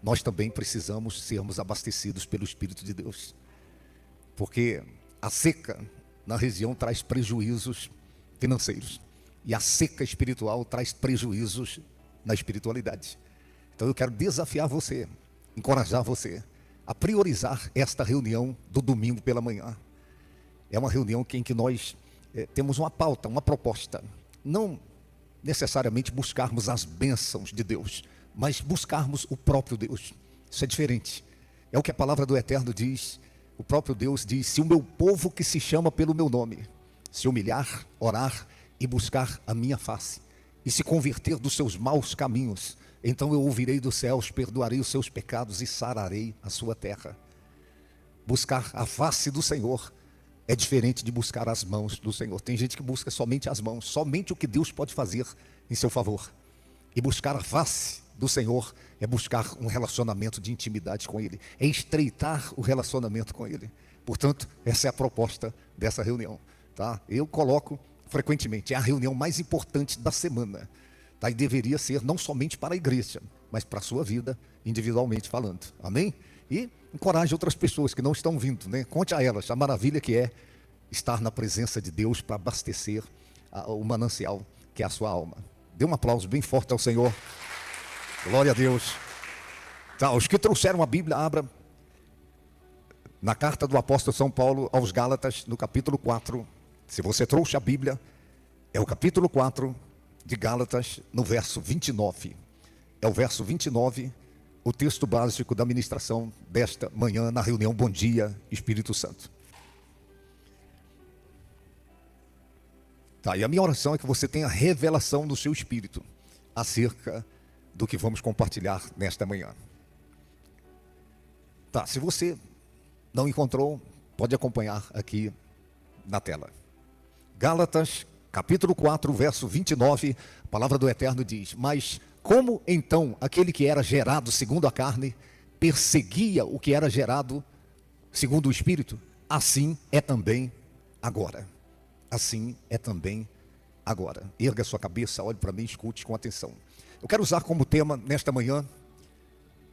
nós também precisamos sermos abastecidos pelo Espírito de Deus. Porque a seca na região traz prejuízos financeiros. E a seca espiritual traz prejuízos na espiritualidade. Então eu quero desafiar você, encorajar você a priorizar esta reunião do domingo pela manhã. É uma reunião em que nós temos uma pauta, uma proposta. Não necessariamente buscarmos as bênçãos de Deus, mas buscarmos o próprio Deus. Isso é diferente. É o que a palavra do Eterno diz. O próprio Deus diz: se o meu povo que se chama pelo meu nome se humilhar, orar e buscar a minha face, e se converter dos seus maus caminhos, então eu ouvirei dos céus, perdoarei os seus pecados e sararei a sua terra. Buscar a face do Senhor é diferente de buscar as mãos do Senhor. Tem gente que busca somente as mãos, somente o que Deus pode fazer em seu favor. E buscar a face do Senhor é buscar um relacionamento de intimidade com Ele, é estreitar o relacionamento com Ele. Portanto, essa é a proposta dessa reunião, tá? Eu coloco frequentemente, é a reunião mais importante da semana, tá? E deveria ser não somente para a igreja, mas para a sua vida, individualmente falando, amém? E encoraje outras pessoas que não estão vindo, né? Conte a elas a maravilha que é estar na presença de Deus para abastecer o manancial que é a sua alma. Dê um aplauso bem forte ao Senhor. Glória a Deus. Tá, os que trouxeram a Bíblia, abra na carta do apóstolo São Paulo aos Gálatas, no capítulo 4. Se você trouxe a Bíblia, é o capítulo 4 de Gálatas, no verso 29. É o verso 29, o texto básico da ministração desta manhã na reunião Bom Dia, Espírito Santo. Tá, e a minha oração é que você tenha revelação no seu espírito acerca do que vamos compartilhar nesta manhã. Tá, se você não encontrou, pode acompanhar aqui na tela. Gálatas, capítulo 4, verso 29, a palavra do Eterno diz: mas como então aquele que era gerado segundo a carne perseguia o que era gerado segundo o Espírito, assim é também agora. Assim é também agora. Erga a sua cabeça, olhe para mim, escute com atenção. Eu quero usar como tema nesta manhã: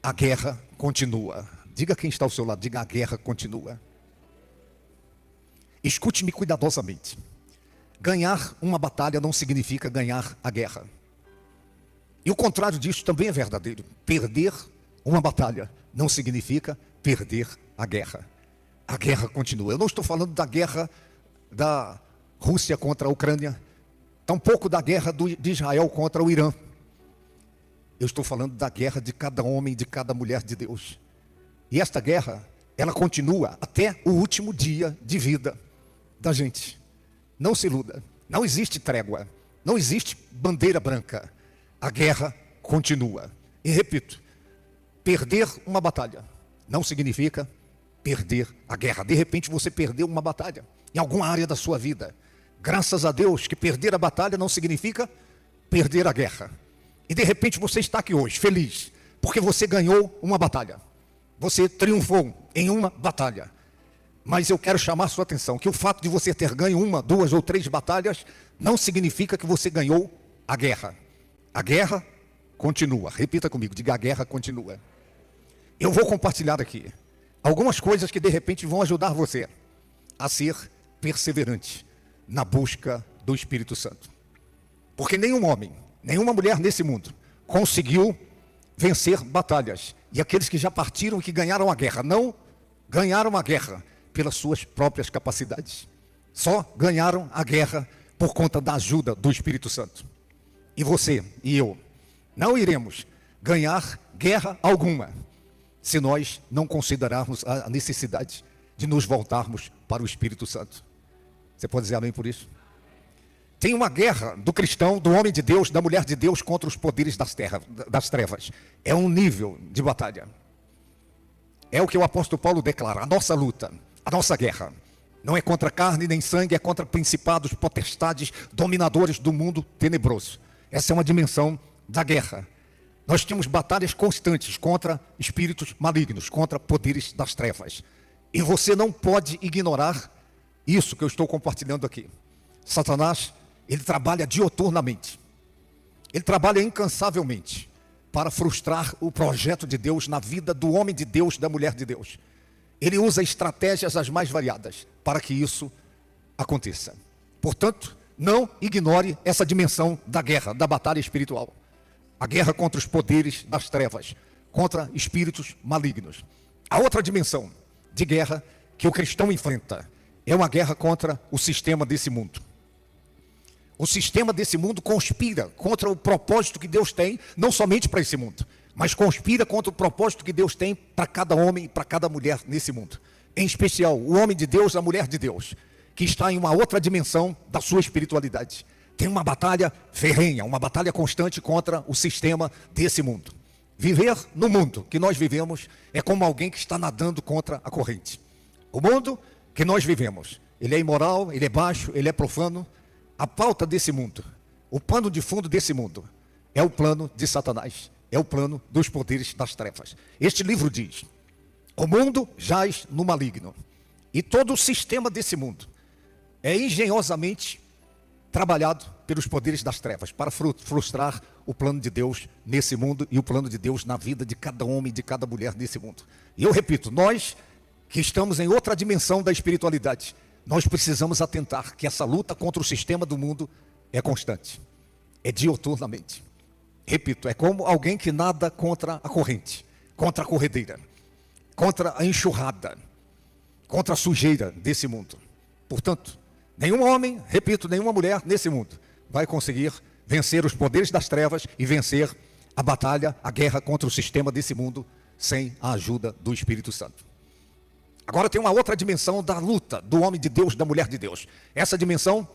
a guerra continua. Diga quem está ao seu lado, diga: a guerra continua. Escute-me cuidadosamente. Ganhar uma batalha não significa ganhar a guerra. E o contrário disso também é verdadeiro. Perder uma batalha não significa perder a guerra. A guerra continua. Eu não estou falando da guerra da Rússia contra a Ucrânia, tampouco da guerra de Israel contra o Irã. Eu estou falando da guerra de cada homem, de cada mulher de Deus. E esta guerra, ela continua até o último dia de vida da gente. Não se iluda, não existe trégua, não existe bandeira branca. A guerra continua. E repito, perder uma batalha não significa perder a guerra. De repente você perdeu uma batalha em alguma área da sua vida. Graças a Deus que perder a batalha não significa perder a guerra. E de repente você está aqui hoje, feliz, porque você ganhou uma batalha. Você triunfou em uma batalha. Mas eu quero chamar a sua atenção, que o fato de você ter ganho uma, duas ou três batalhas, não significa que você ganhou a guerra. A guerra continua. Repita comigo, diga: a guerra continua. Eu vou compartilhar aqui algumas coisas que de repente vão ajudar você a ser perseverante na busca do Espírito Santo. Porque nenhum homem, nenhuma mulher nesse mundo conseguiu vencer batalhas. E aqueles que já partiram e que ganharam a guerra, não ganharam a guerra pelas suas próprias capacidades. Só ganharam a guerra por conta da ajuda do Espírito Santo. E você e eu não iremos ganhar guerra alguma se nós não considerarmos a necessidade de nos voltarmos para o Espírito Santo. Você pode dizer amém por isso? Tem uma guerra do cristão, do homem de Deus, da mulher de Deus contra os poderes das trevas. É um nível de batalha. É o que o apóstolo Paulo declara: a nossa luta, a nossa guerra, não é contra carne nem sangue, é contra principados, potestades, dominadores do mundo tenebroso. Essa é uma dimensão da guerra. Nós temos batalhas constantes contra espíritos malignos, contra poderes das trevas. E você não pode ignorar isso que eu estou compartilhando aqui. Satanás, ele trabalha dioturnamente. Ele trabalha incansavelmente para frustrar o projeto de Deus na vida do homem de Deus, da mulher de Deus. Ele usa estratégias as mais variadas para que isso aconteça. Portanto, não ignore essa dimensão da guerra, da batalha espiritual. A guerra contra os poderes das trevas, contra espíritos malignos. A outra dimensão de guerra que o cristão enfrenta é uma guerra contra o sistema desse mundo. O sistema desse mundo conspira contra o propósito que Deus tem, não somente para esse mundo, mas conspira contra o propósito que Deus tem para cada homem e para cada mulher nesse mundo. Em especial, o homem de Deus, a mulher de Deus, que está em uma outra dimensão da sua espiritualidade. Tem uma batalha ferrenha, uma batalha constante contra o sistema desse mundo. Viver no mundo que nós vivemos é como alguém que está nadando contra a corrente. O mundo que nós vivemos, ele é imoral, ele é baixo, ele é profano. A pauta desse mundo, o pano de fundo desse mundo, é o plano de Satanás, é o plano dos poderes das trevas. Este livro diz: o mundo jaz no maligno, e todo o sistema desse mundo é engenhosamente trabalhado pelos poderes das trevas, para frustrar o plano de Deus nesse mundo e o plano de Deus na vida de cada homem e de cada mulher nesse mundo. E eu repito, nós que estamos em outra dimensão da espiritualidade, nós precisamos atentar que essa luta contra o sistema do mundo é constante, é diuturnamente. Repito, é como alguém que nada contra a corrente, contra a corredeira, contra a enxurrada, contra a sujeira desse mundo. Portanto, nenhum homem, repito, nenhuma mulher nesse mundo vai conseguir vencer os poderes das trevas e vencer a batalha, a guerra contra o sistema desse mundo sem a ajuda do Espírito Santo. Agora tem uma outra dimensão da luta do homem de Deus, da mulher de Deus. Essa dimensão,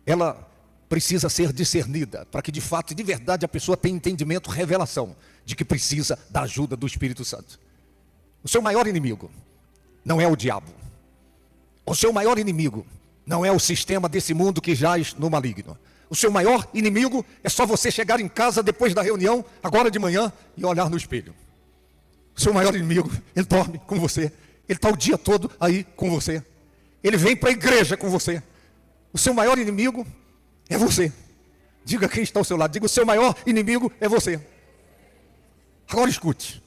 ela precisa ser discernida, para que de fato e de verdade a pessoa tenha entendimento, revelação, de que precisa da ajuda do Espírito Santo. O seu maior inimigo não é o diabo. O seu maior inimigo não é o sistema desse mundo que jaz no maligno. O seu maior inimigo é só você chegar em casa depois da reunião, agora de manhã, e olhar no espelho. O seu maior inimigo, ele dorme com você. Ele está o dia todo aí com você. Ele vem para a igreja com você. O seu maior inimigo é você. Diga quem está ao seu lado. Diga: o seu maior inimigo é você. Agora escute.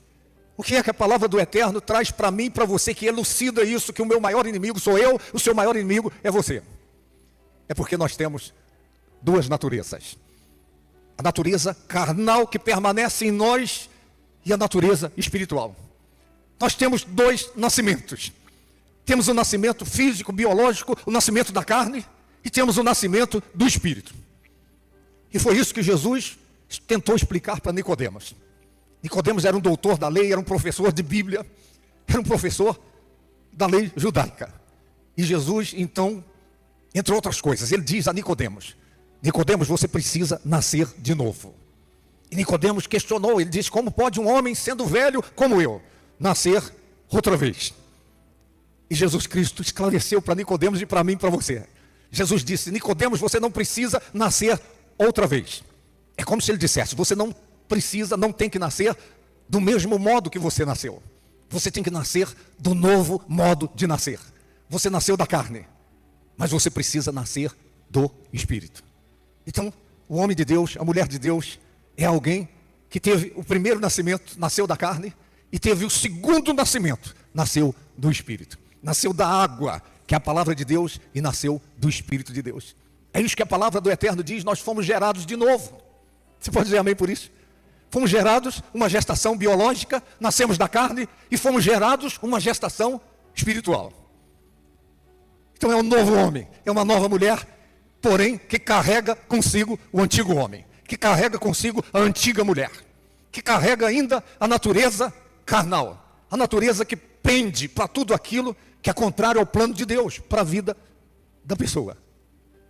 O que é que a palavra do Eterno traz para mim e para você que elucida isso, que o meu maior inimigo sou eu, o seu maior inimigo é você? É porque nós temos duas naturezas. A natureza carnal que permanece em nós e a natureza espiritual. Nós temos dois nascimentos. Temos o nascimento físico, biológico, o nascimento da carne, e temos o nascimento do espírito. E foi isso que Jesus tentou explicar para Nicodemos. Nicodemos era um doutor da lei, era um professor de Bíblia, era um professor da lei judaica. E Jesus, então, entre outras coisas, ele diz a Nicodemos: Nicodemos, você precisa nascer de novo. E Nicodemos questionou, ele disse: como pode um homem, sendo velho como eu, nascer outra vez? E Jesus Cristo esclareceu para Nicodemos e para mim e para você. Jesus disse: Nicodemos, você não precisa nascer outra vez. É como se ele dissesse: você não precisa, não tem que nascer do mesmo modo que você nasceu. Você tem que nascer do novo modo de nascer. Você nasceu da carne, mas você precisa nascer do Espírito. Então, o homem de Deus, a mulher de Deus, é alguém que teve o primeiro nascimento, nasceu da carne, e teve o segundo nascimento, nasceu do Espírito. Nasceu da água, que é a palavra de Deus, e nasceu do Espírito de Deus. É isso que a palavra do Eterno diz: nós fomos gerados de novo. Você pode dizer amém por isso? Fomos gerados uma gestação biológica, nascemos da carne, e fomos gerados uma gestação espiritual. Então é um novo homem, é uma nova mulher, porém que carrega consigo o antigo homem, que carrega consigo a antiga mulher, que carrega ainda a natureza carnal, a natureza que pende para tudo aquilo que é contrário ao plano de Deus, para a vida da pessoa.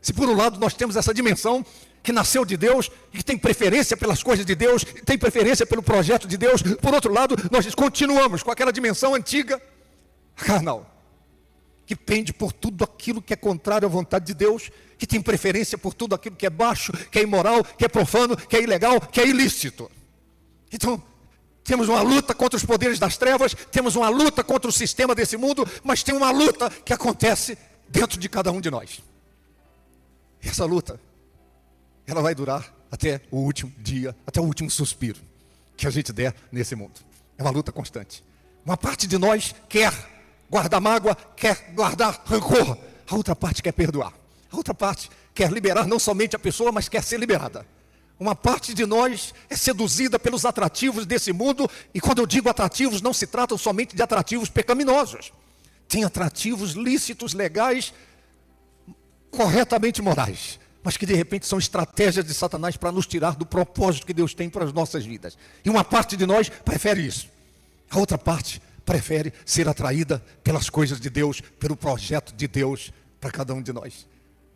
Se por um lado nós temos essa dimensão que nasceu de Deus, e que tem preferência pelas coisas de Deus, tem preferência pelo projeto de Deus, por outro lado nós continuamos com aquela dimensão antiga, carnal, que pende por tudo aquilo que é contrário à vontade de Deus, que tem preferência por tudo aquilo que é baixo, que é imoral, que é profano, que é ilegal, que é ilícito. Então, temos uma luta contra os poderes das trevas, temos uma luta contra o sistema desse mundo, mas tem uma luta que acontece dentro de cada um de nós. Essa luta, ela vai durar até o último dia, até o último suspiro. que a gente der nesse mundo. É uma luta constante. Uma parte de nós quer guardar mágoa, quer guardar rancor. A outra parte quer perdoar. A outra parte quer liberar não somente a pessoa, mas quer ser liberada. Uma parte de nós é seduzida pelos atrativos desse mundo. E quando eu digo atrativos, não se trata somente de atrativos pecaminosos. Tem atrativos lícitos, legais, corretamente morais, mas que de repente são estratégias de Satanás para nos tirar do propósito que Deus tem para as nossas vidas. E uma parte de nós prefere isso. A outra parte prefere ser atraída pelas coisas de Deus, pelo projeto de Deus para cada um de nós.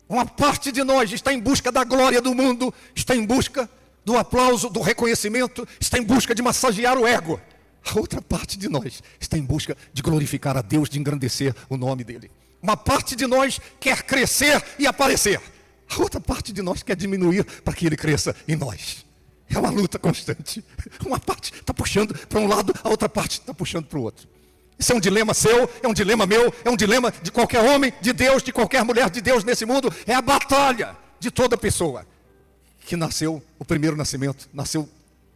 Uma parte de nós está em busca da glória do mundo, está em busca do aplauso, do reconhecimento, está em busca de massagear o ego. A outra parte de nós está em busca de glorificar a Deus, de engrandecer o nome dEle. Uma parte de nós quer crescer e aparecer. A outra parte de nós quer diminuir para que Ele cresça em nós. É uma luta constante. Uma parte está puxando para um lado, a outra parte está puxando para o outro. Isso é um dilema seu, é um dilema meu, é um dilema de qualquer homem de Deus, de qualquer mulher de Deus nesse mundo. É a batalha de toda pessoa que nasceu, o primeiro nascimento, nasceu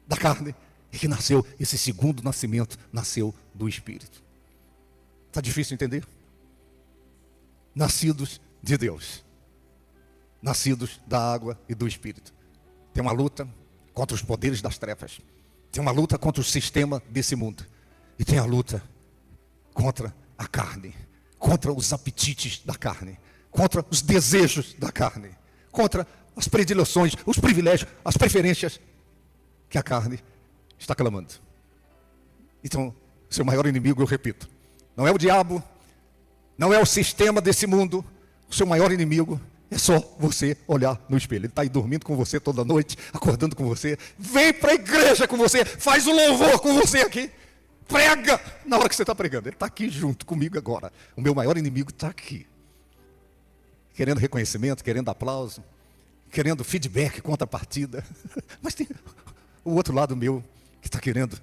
da carne. E que nasceu, esse segundo nascimento, nasceu do Espírito. Está difícil entender? Nascidos de Deus. Nascidos da água e do Espírito. Tem uma luta contra os poderes das trevas. Tem uma luta contra o sistema desse mundo. E tem a luta contra a carne. Contra os apetites da carne. Contra os desejos da carne. Contra as predileções, os privilégios, as preferências que a carne está clamando. Então, seu maior inimigo, eu repito, não é o diabo, não é o sistema desse mundo. O seu maior inimigo é só você olhar no espelho. Ele está aí dormindo com você toda noite, acordando com você, vem para a igreja com você, faz o louvor com você aqui, prega na hora que você está pregando. Ele está aqui junto comigo agora. O meu maior inimigo está aqui, querendo reconhecimento, querendo aplauso, querendo feedback, contrapartida. Mas tem o outro lado meu, que está querendo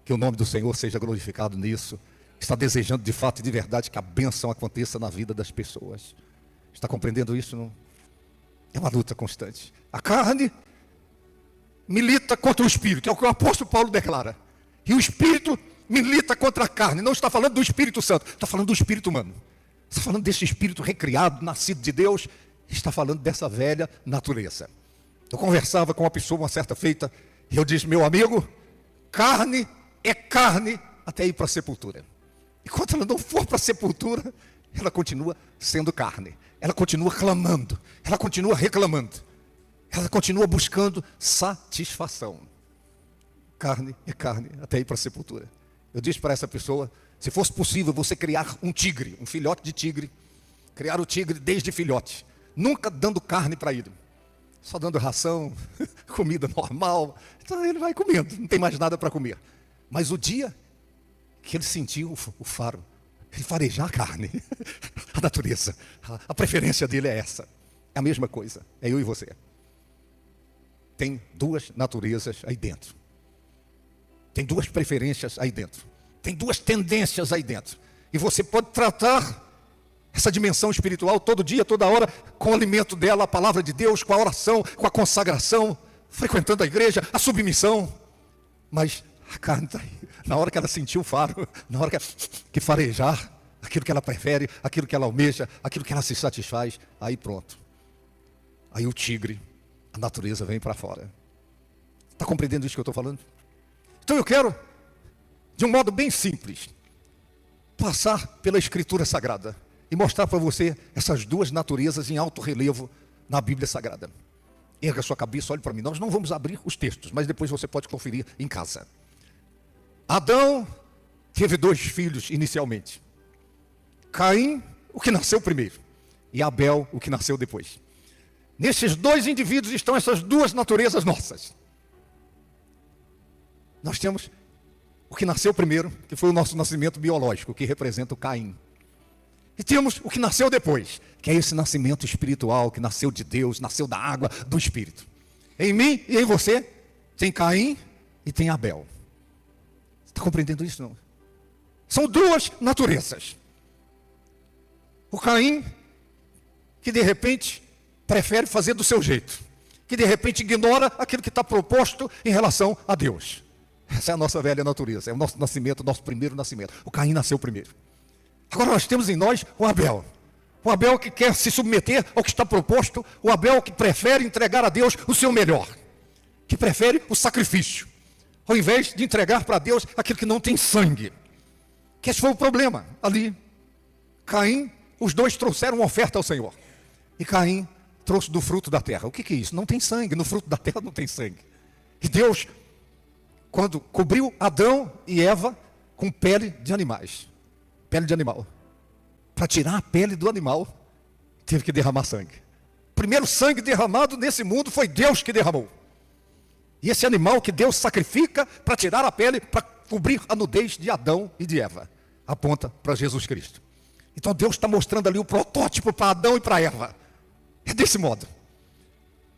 que o nome do Senhor seja glorificado nisso, está desejando de fato e de verdade que a bênção aconteça na vida das pessoas. Está compreendendo isso? Não? É uma luta constante. A carne milita contra o Espírito, é o que o apóstolo Paulo declara. E o Espírito milita contra a carne. Não está falando do Espírito Santo, está falando do Espírito humano. Está falando desse Espírito recriado, nascido de Deus. Está falando dessa velha natureza. Eu conversava com uma pessoa uma certa feita, e eu disse, meu amigo, carne é carne até ir para a sepultura. Enquanto ela não for para a sepultura, ela continua sendo carne. Ela continua clamando, ela continua reclamando, ela continua buscando satisfação. Carne é carne até ir para a sepultura. Eu disse para essa pessoa, se fosse possível você criar um tigre, um filhote de tigre, criar o tigre desde filhote, nunca dando carne para ele, só dando ração, comida normal, então ele vai comendo, não tem mais nada para comer. Mas o dia que ele sentiu o faro, ele farejar a carne, a natureza, a preferência dele é essa. É a mesma coisa, é eu e você. Tem duas naturezas aí dentro. Tem duas preferências aí dentro. Tem duas tendências aí dentro. E você pode tratar essa dimensão espiritual todo dia, toda hora, com o alimento dela, a palavra de Deus, com a oração, com a consagração, frequentando a igreja, a submissão. Mas a carne está aí. Na hora que ela sentiu o faro, na hora que farejar, aquilo que ela prefere, aquilo que ela almeja, aquilo que ela se satisfaz, aí pronto. Aí o tigre, a natureza vem para fora. Está compreendendo isso que eu estou falando? Então eu quero, de um modo bem simples, passar pela Escritura Sagrada e mostrar para você essas duas naturezas em alto relevo na Bíblia Sagrada. Erga sua cabeça, olhe para mim. Nós não vamos abrir os textos, mas depois você pode conferir em casa. Adão teve 2 filhos inicialmente. Caim, o que nasceu primeiro, e Abel, o que nasceu depois. Nesses 2 indivíduos estão essas duas naturezas nossas. Nós temos o que nasceu primeiro, que foi o nosso nascimento biológico, que representa o Caim. E temos o que nasceu depois, que é esse nascimento espiritual, que nasceu de Deus, nasceu da água, do Espírito. Em mim e em você, tem Caim e tem Abel. Está compreendendo isso, não? São duas naturezas. O Caim, que de repente prefere fazer do seu jeito, que de repente ignora aquilo que está proposto em relação a Deus. Essa é a nossa velha natureza, é o nosso nascimento, o nosso primeiro nascimento. O Caim nasceu primeiro. Agora nós temos em nós o Abel. O Abel que quer se submeter ao que está proposto. O Abel que prefere entregar a Deus o seu melhor. Que prefere o sacrifício, ao invés de entregar para Deus aquilo que não tem sangue. Que esse foi o problema ali. Caim, os dois trouxeram uma oferta ao Senhor. E Caim trouxe do fruto da terra. O que é isso? Não tem sangue, no fruto da terra não tem sangue. E Deus, quando cobriu Adão e Eva com pele de animais, pele de animal, para tirar a pele do animal, teve que derramar sangue. O primeiro sangue derramado nesse mundo foi Deus que derramou. E esse animal que Deus sacrifica para tirar a pele, para cobrir a nudez de Adão e de Eva, aponta para Jesus Cristo. Então Deus está mostrando ali o protótipo para Adão e para Eva. É desse modo.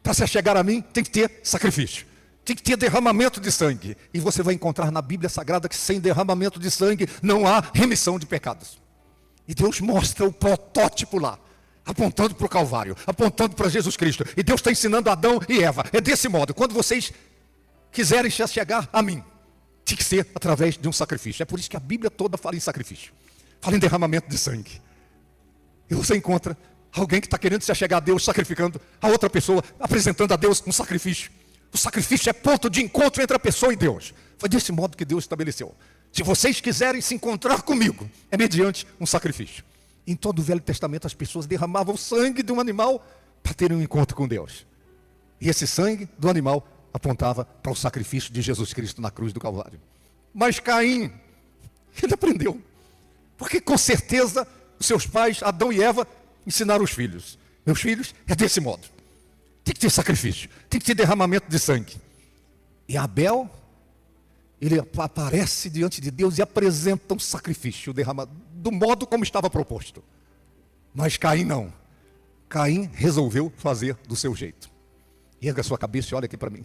Para se chegar a mim, tem que ter sacrifício. Tem que ter derramamento de sangue. E você vai encontrar na Bíblia Sagrada que sem derramamento de sangue não há remissão de pecados. E Deus mostra o protótipo lá, apontando para o Calvário, apontando para Jesus Cristo. E Deus está ensinando Adão e Eva. É desse modo. Quando vocês quiserem se chegar a mim, tem que ser através de um sacrifício. É por isso que a Bíblia toda fala em sacrifício. Fala em derramamento de sangue. E você encontra alguém que está querendo se chegar a Deus, sacrificando a outra pessoa, apresentando a Deus um sacrifício. O sacrifício é ponto de encontro entre a pessoa e Deus. Foi desse modo que Deus estabeleceu. Se vocês quiserem se encontrar comigo, é mediante um sacrifício. Em todo o Velho Testamento as pessoas derramavam o sangue de um animal para terem um encontro com Deus. E esse sangue do animal apontava para o sacrifício de Jesus Cristo na cruz do Calvário. Mas Caim, ele aprendeu. Porque com certeza os seus pais, Adão e Eva, ensinaram os filhos. Meus filhos, é desse modo. Tem que ter sacrifício, tem que ter derramamento de sangue. E Abel, ele aparece diante de Deus e apresenta um sacrifício derramado, do modo como estava proposto. Mas Caim não. Caim resolveu fazer do seu jeito. Erga a sua cabeça e olha aqui para mim.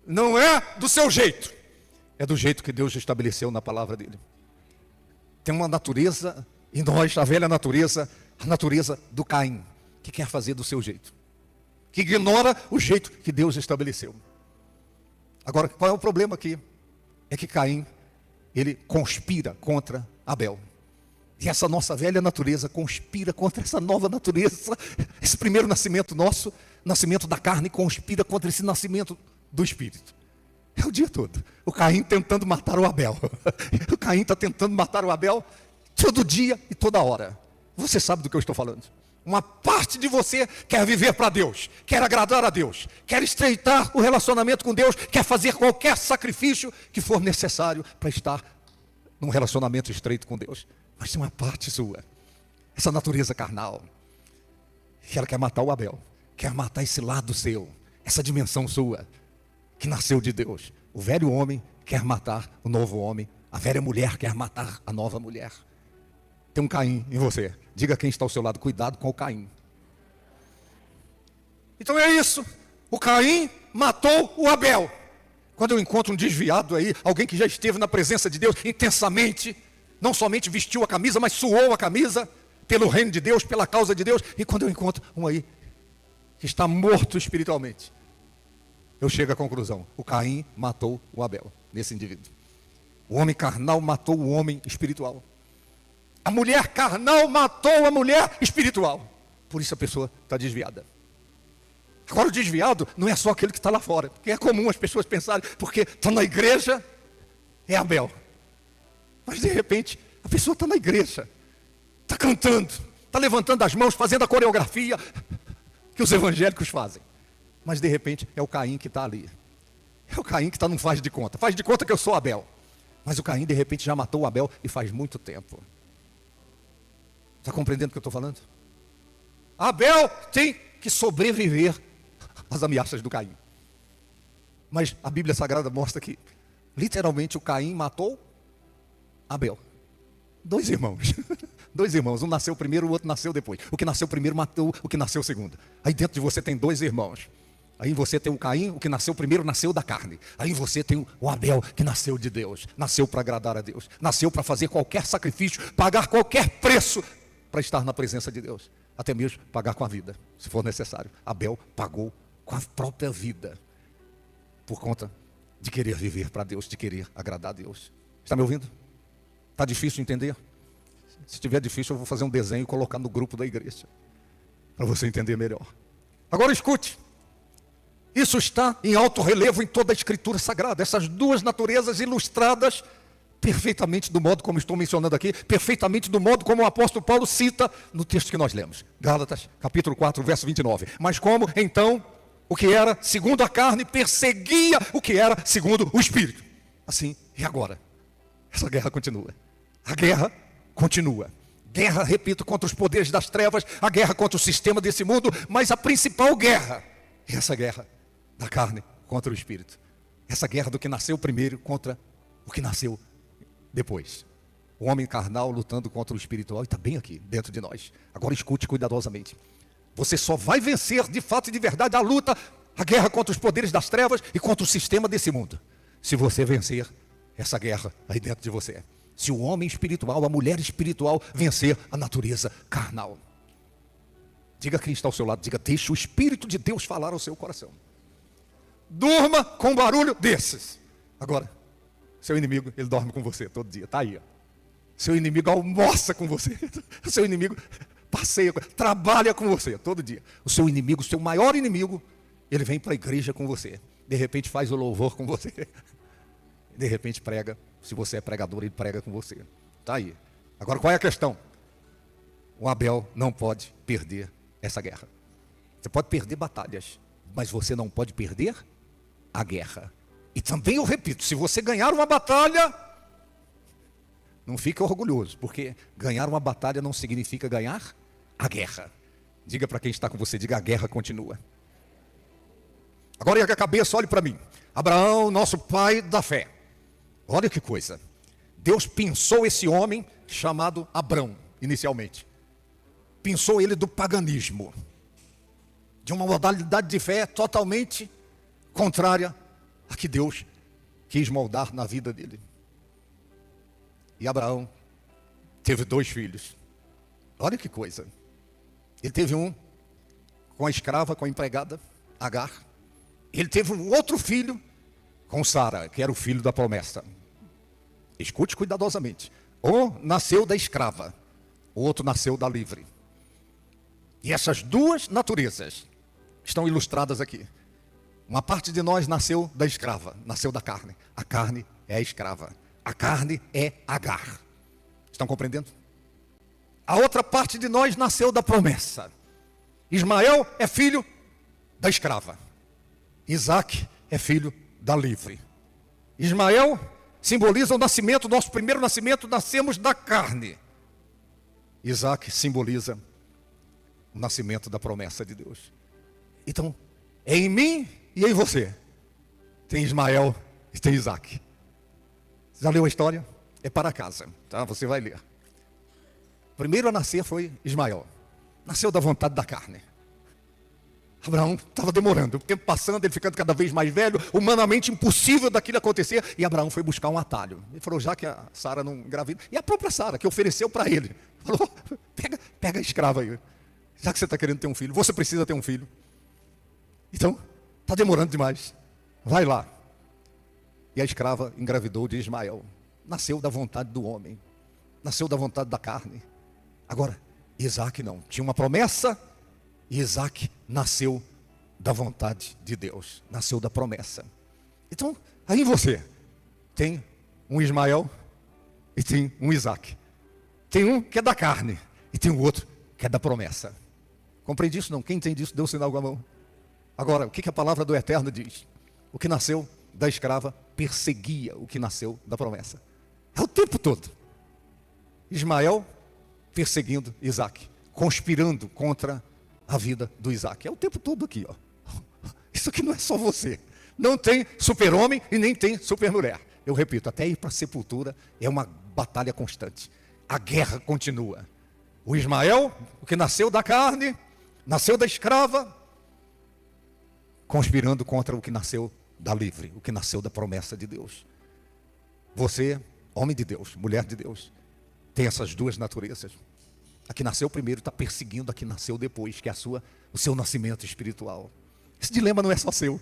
Não é do seu jeito. É do jeito que Deus estabeleceu na palavra dele. Tem uma natureza em nós, a velha natureza, a natureza do Caim, que quer fazer do seu jeito. Que ignora o jeito que Deus estabeleceu. Agora, qual é o problema aqui? É que Caim, ele conspira contra Abel. E essa nossa velha natureza conspira contra essa nova natureza. Esse primeiro nascimento nosso, nascimento da carne, conspira contra esse nascimento do Espírito. É o dia todo. O Caim tentando matar o Abel. O Caim está tentando matar o Abel todo dia e toda hora. Você sabe do que eu estou falando. Uma parte de você quer viver para Deus, quer agradar a Deus, quer estreitar o relacionamento com Deus, quer fazer qualquer sacrifício que for necessário para estar num relacionamento estreito com Deus. Mas tem uma parte sua, essa natureza carnal, que ela quer matar o Abel, quer matar esse lado seu, essa dimensão sua, que nasceu de Deus. O velho homem quer matar o novo homem, a velha mulher quer matar a nova mulher. Tem um Caim em você. Diga quem está ao seu lado, cuidado com o Caim. Então é isso. O Caim matou o Abel. Quando eu encontro um desviado aí, alguém que já esteve na presença de Deus intensamente, não somente vestiu a camisa, mas suou a camisa pelo reino de Deus, pela causa de Deus. E quando eu encontro um aí que está morto espiritualmente, eu chego à conclusão: o Caim matou o Abel, nesse indivíduo. O homem carnal matou o homem espiritual. A mulher carnal matou a mulher espiritual. Por isso a pessoa está desviada. Agora o desviado não é só aquele que está lá fora. Porque é comum as pessoas pensarem, porque está na igreja, é Abel. Mas de repente, a pessoa está na igreja, está cantando, está levantando as mãos, fazendo a coreografia que os evangélicos fazem. Mas de repente é o Caim que está ali. É o Caim que está, não faz de conta. Faz de conta que eu sou Abel. Mas o Caim de repente já matou o Abel e faz muito tempo. Está compreendendo o que eu estou falando? Abel tem que sobreviver às ameaças do Caim. Mas a Bíblia Sagrada mostra que, literalmente, o Caim matou Abel. Dois irmãos. Dois irmãos. Um nasceu primeiro, o outro nasceu depois. O que nasceu primeiro matou o que nasceu segundo. Aí dentro de você tem dois irmãos. Aí você tem o Caim, o que nasceu primeiro, nasceu da carne. Aí você tem o Abel, que nasceu de Deus. Nasceu para agradar a Deus. Nasceu para fazer qualquer sacrifício, pagar qualquer preço para estar na presença de Deus, até mesmo pagar com a vida, se for necessário. Abel pagou com a própria vida, por conta de querer viver para Deus, de querer agradar a Deus. Está me ouvindo? Está difícil de entender? Se estiver difícil, eu vou fazer um desenho e colocar no grupo da igreja, para você entender melhor. Agora escute. Isso está em alto relevo em toda a Escritura Sagrada. Essas duas naturezas ilustradas perfeitamente do modo como estou mencionando aqui, perfeitamente do modo como o apóstolo Paulo cita no texto que nós lemos. Gálatas, capítulo 4, verso 29. Mas como, então, o que era segundo a carne perseguia o que era segundo o Espírito. Assim, e agora? Essa guerra continua. A guerra continua. Guerra, repito, contra os poderes das trevas, a guerra contra o sistema desse mundo, mas a principal guerra é essa guerra da carne contra o Espírito. Essa guerra do que nasceu primeiro contra o que nasceu depois. O homem carnal lutando contra o espiritual, e está bem aqui, dentro de nós. Agora escute cuidadosamente. Você só vai vencer de fato e de verdade a luta, a guerra contra os poderes das trevas e contra o sistema desse mundo, se você vencer essa guerra aí dentro de você. Se o homem espiritual, a mulher espiritual vencer a natureza carnal. Diga quem está ao seu lado, diga: deixe o Espírito de Deus falar ao seu coração. Durma com um barulho desses. Agora, seu inimigo, ele dorme com você todo dia, está aí. Ó. Seu inimigo almoça com você. Seu inimigo passeia, trabalha com você todo dia. O seu inimigo, o seu maior inimigo, ele vem para a igreja com você. De repente faz o louvor com você. De repente prega. Se você é pregador, ele prega com você. Está aí. Agora qual é a questão? O Abel não pode perder essa guerra. Você pode perder batalhas, mas você não pode perder a guerra. E também eu repito, se você ganhar uma batalha, não fique orgulhoso, porque ganhar uma batalha não significa ganhar a guerra. Diga para quem está com você, diga: a guerra continua. Agora erga a cabeça, olhe para mim. Abraão, nosso pai da fé. Olha que coisa. Deus pensou esse homem chamado Abrão, inicialmente. Pensou ele do paganismo, de uma modalidade de fé totalmente contrária a que Deus quis moldar na vida dele. E Abraão teve 2 filhos. Olha que coisa. Ele teve um com a escrava, com a empregada, Agar. Ele teve um outro filho com Sara, que era o filho da promessa. Escute cuidadosamente. Um nasceu da escrava, o outro nasceu da livre. E essas duas naturezas estão ilustradas aqui. Uma parte de nós nasceu da escrava, nasceu da carne. A carne é a escrava. A carne é Agar. Estão compreendendo? A outra parte de nós nasceu da promessa. Ismael é filho da escrava. Isaac é filho da livre. Ismael simboliza o nascimento, nosso primeiro nascimento, nascemos da carne. Isaac simboliza o nascimento da promessa de Deus. Então, é em mim e em você. Tem Ismael e tem Isaac. Já leu a história? É para casa, tá? Você vai ler. Primeiro a nascer foi Ismael. Nasceu da vontade da carne. Abraão estava demorando, o tempo passando, ele ficando cada vez mais velho, humanamente impossível daquilo acontecer. E Abraão foi buscar um atalho. Ele falou: já que a Sara não engravida, e a própria Sara, que ofereceu para ele, falou: pega a escrava aí. Já que você está querendo ter um filho, você precisa ter um filho. Então, está demorando demais. Vai lá. E a escrava engravidou de Ismael. Nasceu da vontade do homem. Nasceu da vontade da carne. Agora, Isaac não. Tinha uma promessa. E Isaac nasceu da vontade de Deus. Nasceu da promessa. Então, aí você tem um Ismael e tem um Isaac. Tem um que é da carne e tem o outro que é da promessa. Compreende isso? Não? Quem entende isso, dê um sinal com a mão. Agora, o que a palavra do Eterno diz? O que nasceu da escrava perseguia o que nasceu da promessa. É o tempo todo. Ismael perseguindo Isaac, conspirando contra a vida do Isaac. É o tempo todo aqui, ó. Isso aqui não é só você. Não tem super-homem e nem tem super-mulher. Eu repito, até ir para a sepultura é uma batalha constante. A guerra continua. O Ismael, o que nasceu da carne, nasceu da escrava, conspirando contra o que nasceu da livre, o que nasceu da promessa de Deus. Você, homem de Deus, mulher de Deus, tem essas duas naturezas. A que nasceu primeiro está perseguindo a que nasceu depois, que é o seu nascimento espiritual. Esse dilema não é só seu,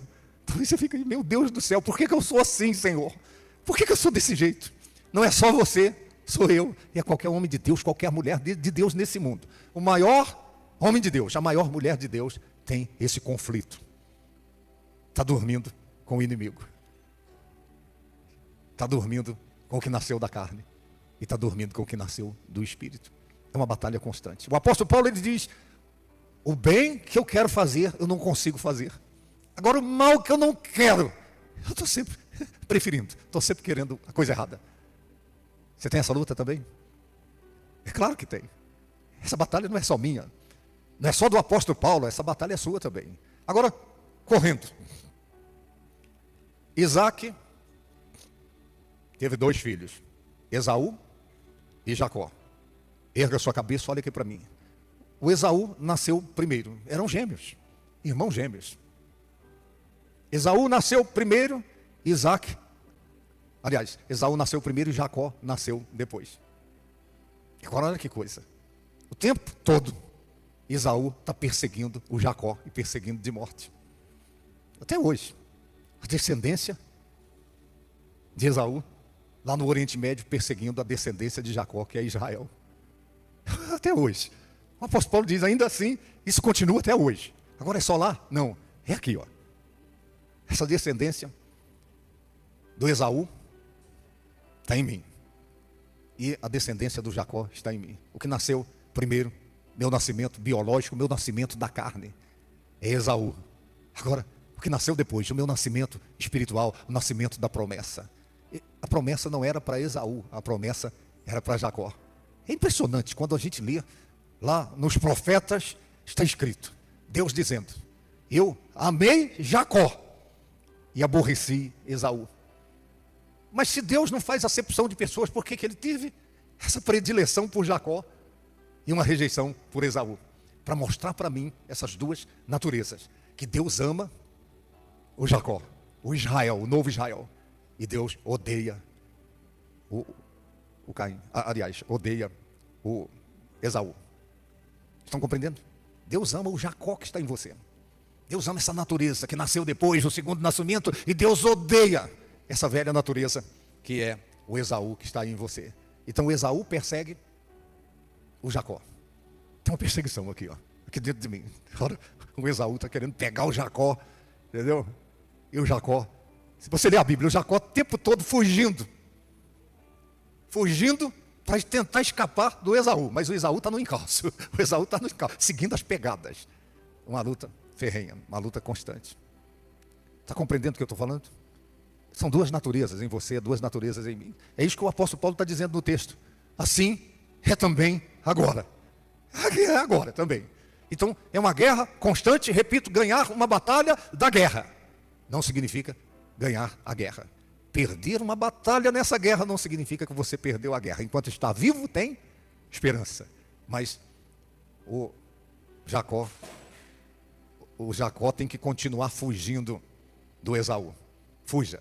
Talvez você fique, meu Deus do céu, por que eu sou assim, Senhor? Por que eu sou desse jeito? Não é só você, sou eu, e é qualquer homem de Deus, qualquer mulher de Deus nesse mundo. O maior homem de Deus, a maior mulher de Deus tem esse conflito. Está dormindo com o inimigo. Está dormindo com o que nasceu da carne. E está dormindo com o que nasceu do Espírito. É uma batalha constante. O apóstolo Paulo, ele diz, o bem que eu quero fazer, eu não consigo fazer. Agora o mal que eu não quero, eu estou sempre preferindo. Estou sempre querendo a coisa errada. Você tem essa luta também? É claro que tem. Essa batalha não é só minha. Não é só do apóstolo Paulo, essa batalha é sua também. Agora, correndo. Isaac teve 2 filhos, Esaú e Jacó. Erga sua cabeça, olha aqui para mim. O Esaú nasceu primeiro, eram gêmeos, irmãos gêmeos. Esaú nasceu primeiro, Esaú nasceu primeiro e Jacó nasceu depois. Agora olha que coisa. O tempo todo, Esaú está perseguindo o Jacó e perseguindo de morte. Até hoje, a descendência de Esaú, lá no Oriente Médio, perseguindo a descendência de Jacó, que é Israel. Até hoje. O apóstolo Paulo diz, ainda assim, isso continua até hoje. Agora é só lá? Não, é aqui, ó. Essa descendência do Esaú está em mim. E a descendência do Jacó está em mim. O que nasceu primeiro, meu nascimento biológico, meu nascimento da carne, é Esaú. Agora, o que nasceu depois, o meu nascimento espiritual, o nascimento da promessa. E a promessa não era para Esaú, a promessa era para Jacó. É impressionante, quando a gente lê, lá nos profetas, está escrito, Deus dizendo, eu amei Jacó e aborreci Esaú. Mas se Deus não faz acepção de pessoas, por que ele teve essa predileção por Jacó e uma rejeição por Esaú? Para mostrar para mim essas duas naturezas, que Deus ama o Jacó, o Israel, o novo Israel, e Deus odeia o Caim, odeia o Esaú. Estão compreendendo? Deus ama o Jacó que está em você. Deus ama essa natureza que nasceu depois do segundo nascimento, e Deus odeia essa velha natureza que é o Esaú que está em você. Então o Esaú persegue o Jacó. Tem uma perseguição aqui, ó, aqui dentro de mim. O Esaú está querendo pegar o Jacó, entendeu? E o Jacó, se você ler a Bíblia, o Jacó o tempo todo fugindo para tentar escapar do Esaú, mas o Esaú está no encalço, seguindo as pegadas. Uma luta ferrenha, uma luta constante. Está compreendendo o que eu estou falando? São duas naturezas em você, duas naturezas em mim. É isso que o apóstolo Paulo está dizendo no texto. Assim é também agora. É agora também. Então é uma guerra constante, repito, ganhar uma batalha da guerra não significa ganhar a guerra. Perder uma batalha nessa guerra não significa que você perdeu a guerra. Enquanto está vivo, tem esperança. Mas o Jacó tem que continuar fugindo do Esaú. Fuja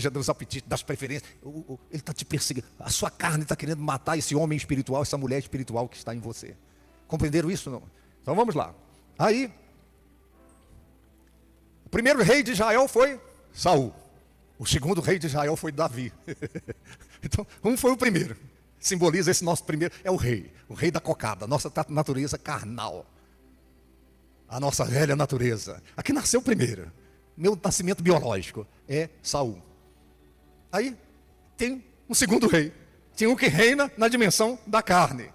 dos apetites, das preferências. Ele está te perseguindo. A sua carne está querendo matar esse homem espiritual, essa mulher espiritual que está em você. Compreenderam isso, não? Então vamos lá. Aí, o primeiro rei de Israel foi Saul. O segundo rei de Israel foi Davi. Então, um foi o primeiro. Simboliza esse nosso primeiro, é o rei da cocada, a nossa natureza carnal. A nossa velha natureza. Aqui nasceu primeiro. Meu nascimento biológico é Saul. Aí tem um segundo rei. Tem um que reina na dimensão da carne,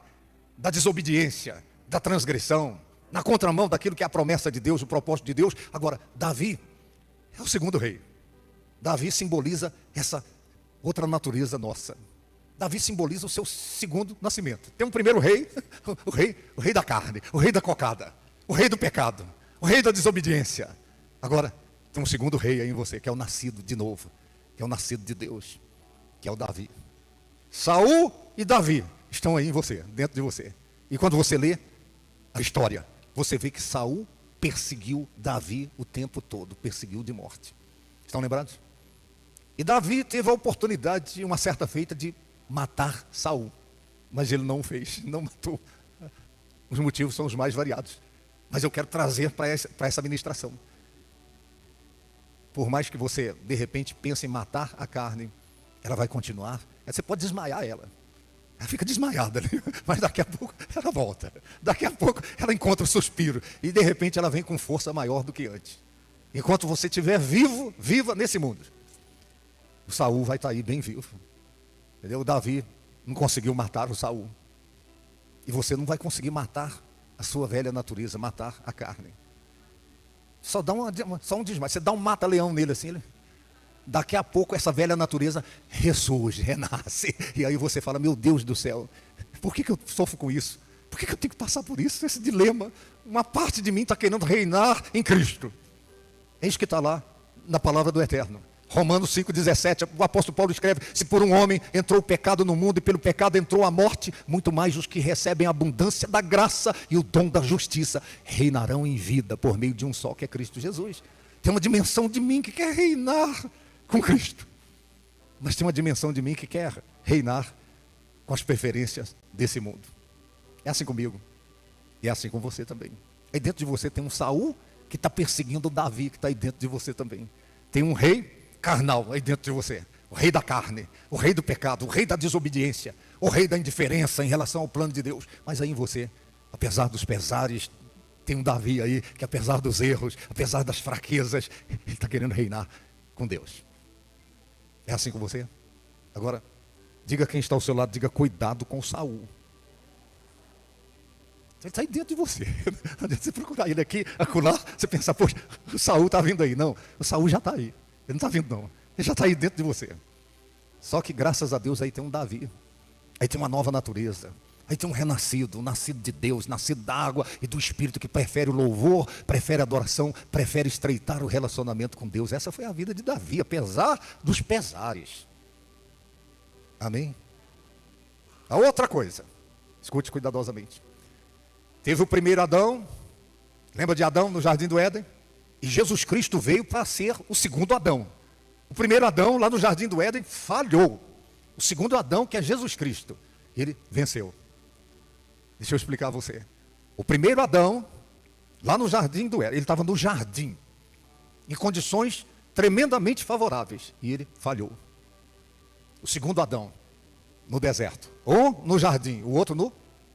da desobediência, da transgressão, na contramão daquilo que é a promessa de Deus, o propósito de Deus. Agora, Davi é o segundo rei. Davi simboliza essa outra natureza nossa. Davi simboliza o seu segundo nascimento. Tem um primeiro rei, o rei da carne, o rei da cocada, o rei do pecado, o rei da desobediência. Agora, tem um segundo rei aí em você, que é o nascido de novo, que é o nascido de Deus, que é o Davi. Saul e Davi estão aí em você, dentro de você. E quando você lê a história, você vê que Saul perseguiu Davi o tempo todo, perseguiu de morte. Estão lembrados? E Davi teve a oportunidade, uma certa feita, de matar Saul, mas ele não fez, não matou. Os motivos são os mais variados, mas eu quero trazer para essa ministração. por mais que você, de repente, pense em matar a carne, ela vai continuar. Você pode desmaiar ela. Ela fica desmaiada ali, mas daqui a pouco ela volta. Daqui a pouco ela encontra o suspiro. E de repente ela vem com força maior do que antes. Enquanto você estiver vivo, viva nesse mundo, o Saul vai estar aí bem vivo. Entendeu? O Davi não conseguiu matar o Saul. E você não vai conseguir matar a sua velha natureza, matar a carne. Só um desmaio. Você dá um mata-leão nele assim, daqui a pouco essa velha natureza ressurge, renasce. E aí você fala, meu Deus do céu, por que eu sofro com isso? Por que eu tenho que passar por isso? Esse dilema. Uma parte de mim está querendo reinar em Cristo. Eis que está lá na palavra do Eterno. Romanos 5,17, o apóstolo Paulo escreve, se por um homem entrou o pecado no mundo e pelo pecado entrou a morte, muito mais os que recebem a abundância da graça e o dom da justiça reinarão em vida por meio de um só, que é Cristo Jesus. Tem uma dimensão de mim que quer reinar com Cristo, mas tem uma dimensão de mim que quer reinar com as preferências desse mundo. É assim comigo, e é assim com você também. Aí dentro de você tem um Saul que está perseguindo Davi, que está aí dentro de você também. Tem um rei carnal aí dentro de você, o rei da carne, o rei do pecado, o rei da desobediência, o rei da indiferença em relação ao plano de Deus. Mas aí em você, apesar dos pesares, tem um Davi aí que apesar dos erros, apesar das fraquezas, ele está querendo reinar com Deus. É assim com você? Agora, diga quem está ao seu lado, diga cuidado com o Saul. Ele está aí dentro de você. Não adianta você procurar ele aqui, acolá, você pensar, poxa, o Saul está vindo aí. Não, o Saul já está aí. Ele não está vindo não, ele já está aí dentro de você. Só que graças a Deus aí tem um Davi, aí tem uma nova natureza, aí tem um renascido, um nascido de Deus, nascido da água e do Espírito, que prefere o louvor, prefere a adoração, prefere estreitar o relacionamento com Deus. Essa foi a vida de Davi, apesar dos pesares. Amém? A outra coisa, escute cuidadosamente. Teve o primeiro Adão, lembra de Adão no Jardim do Éden? E Jesus Cristo veio para ser o segundo Adão. O primeiro Adão, lá no Jardim do Éden, falhou. O segundo Adão, que é Jesus Cristo, ele venceu. Deixa eu explicar a você. O primeiro Adão, lá no Jardim do Éden, ele estava no jardim, em condições tremendamente favoráveis, e ele falhou. O segundo Adão, no deserto. Um no jardim, o outro no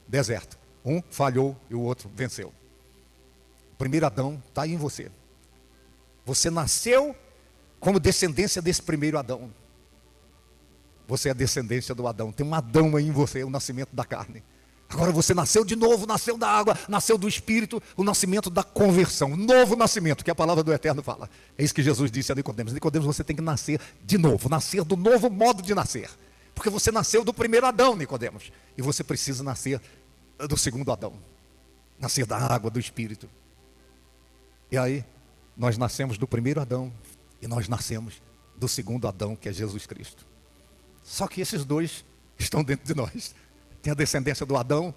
deserto. Um falhou e o outro venceu. O primeiro Adão está aí em você. Você nasceu como descendência desse primeiro Adão. Você é descendência do Adão. Tem um Adão aí em você, o nascimento da carne. Agora você nasceu de novo, nasceu da água, nasceu do Espírito, o nascimento da conversão, o novo nascimento, que a palavra do Eterno fala. É isso que Jesus disse a Nicodemos. Nicodemos, você tem que nascer de novo, nascer do novo modo de nascer. Porque você nasceu do primeiro Adão, Nicodemos. E você precisa nascer do segundo Adão. Nascer da água, do Espírito. E aí, nós nascemos do primeiro Adão e nós nascemos do segundo Adão, que é Jesus Cristo. Só que esses dois estão dentro de nós. Tem a descendência do Adão,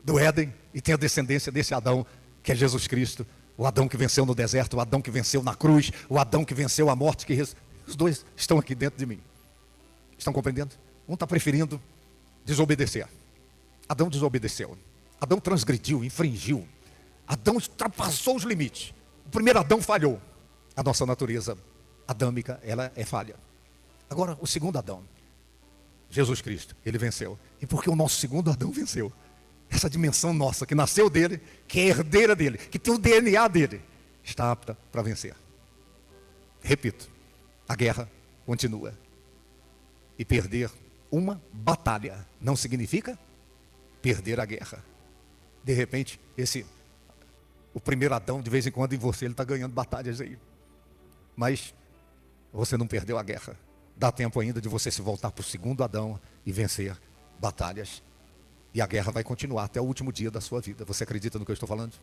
do Éden, e tem a descendência desse Adão, que é Jesus Cristo. O Adão que venceu no deserto, o Adão que venceu na cruz, o Adão que venceu a morte. Os dois estão aqui dentro de mim. Estão compreendendo? Um está preferindo desobedecer. Adão desobedeceu. Adão transgrediu, infringiu. Adão ultrapassou os limites. O primeiro Adão falhou. A nossa natureza adâmica, ela é falha. Agora, o segundo Adão, Jesus Cristo, ele venceu. E porque o nosso segundo Adão venceu, essa dimensão nossa, que nasceu dele, que é herdeira dele, que tem o DNA dele, está apta para vencer. Repito, a guerra continua. E perder uma batalha não significa perder a guerra. De repente, o primeiro Adão, de vez em quando em você, ele está ganhando batalhas aí. Mas você não perdeu a guerra. Dá tempo ainda de você se voltar para o segundo Adão e vencer batalhas. E a guerra vai continuar até o último dia da sua vida. Você acredita no que eu estou falando?